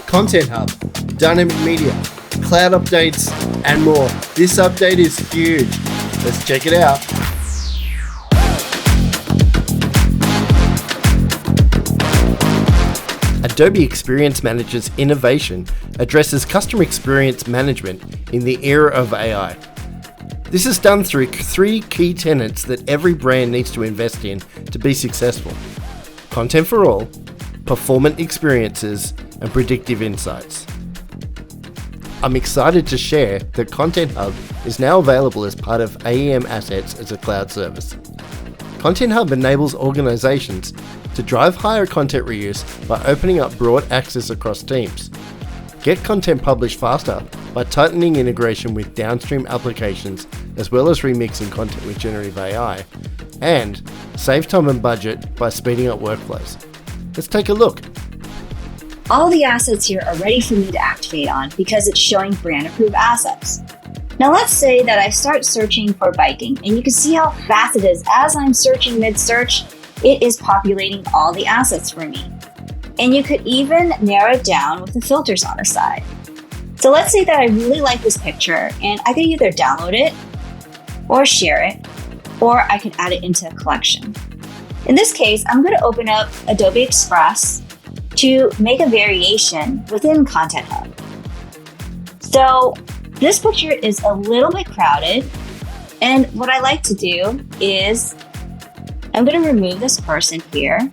Content Hub, dynamic media, cloud updates, and more. This update is huge. Let's check it out. Adobe Experience Manager's innovation addresses customer experience management in the era of AI. This is done through three key tenets that every brand needs to invest in to be successful: content for all, performant experiences, and predictive insights. I'm excited to share that Content Hub is now available as part of AEM Assets as a cloud service. Content Hub enables organizations to drive higher content reuse by opening up broad access across teams. Get content published faster by tightening integration with downstream applications, as well as remixing content with generative AI, and save time and budget by speeding up workflows. Let's take a look. All the assets here are ready for me to activate on because it's showing brand approved assets. Now let's say that I start searching for biking, and you can see how fast it is. As I'm searching mid-search, it is populating all the assets for me. And you could even narrow it down with the filters on the side. So let's say that I really like this picture, and I could either download it or share it, or I can add it into a collection. In this case, I'm going to open up Adobe Express to make a variation within Content Hub. So this picture is a little bit crowded, and what I like to do is I'm going to remove this person here.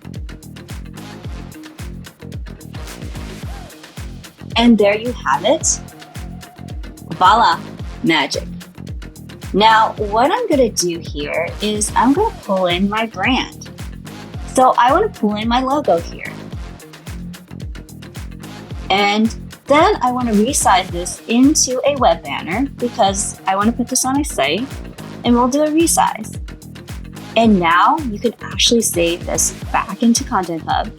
And there you have it. Voila, magic. Now, what I'm going to do here is I'm going to pull in my brand. So I want to pull in my logo here. And then I want to resize this into a web banner because I want to put this on a site, and we'll do a resize. And now you can actually save this back into Content Hub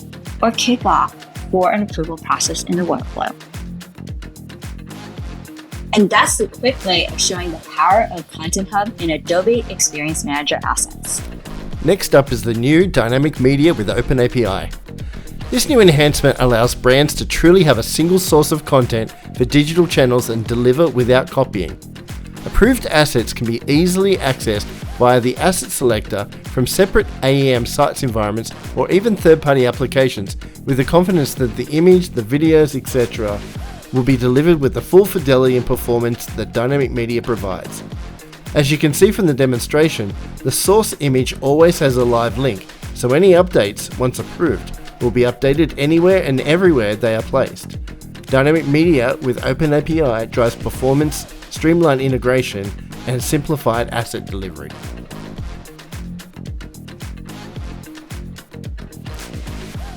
or kick off for an approval process in the workflow. And that's the quick way of showing the power of Content Hub in Adobe Experience Manager Assets. Next up is the new dynamic media with OpenAPI. This new enhancement allows brands to truly have a single source of content for digital channels and deliver without copying. Approved assets can be easily accessed via the Asset Selector from separate AEM sites environments or even third-party applications, with the confidence that the image, the videos, etc. will be delivered with the full fidelity and performance that dynamic media provides. As you can see from the demonstration, the source image always has a live link, so any updates, once approved, will be updated anywhere and everywhere they are placed. Dynamic media with OpenAPI drives performance, streamlined integration, and simplified asset delivery.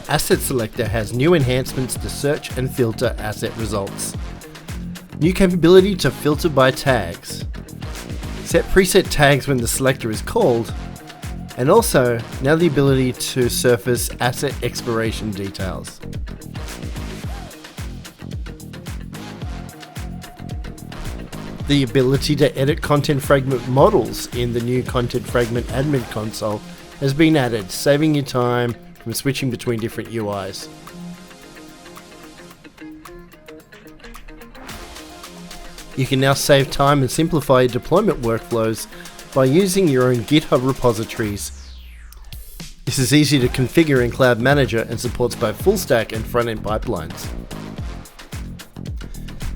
Asset Selector has new enhancements to search and filter asset results. New capability to filter by tags. Set preset tags when the selector is called, and also now the ability to surface asset expiration details. The ability to edit content fragment models in the new Content Fragment admin console has been added, saving you time from switching between different UIs. You can now save time and simplify your deployment workflows by using your own GitHub repositories. This is easy to configure in Cloud Manager and supports both full stack and front-end pipelines.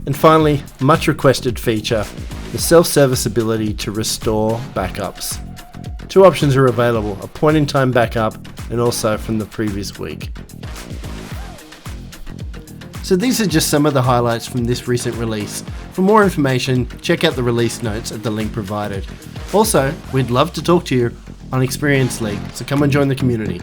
And finally, much requested feature, the self-service ability to restore backups. Two options are available, a point-in-time backup and also from the previous week. So these are just some of the highlights from this recent release. For more information, check out the release notes at the link provided. Also, we'd love to talk to you on Experience League, so come and join the community.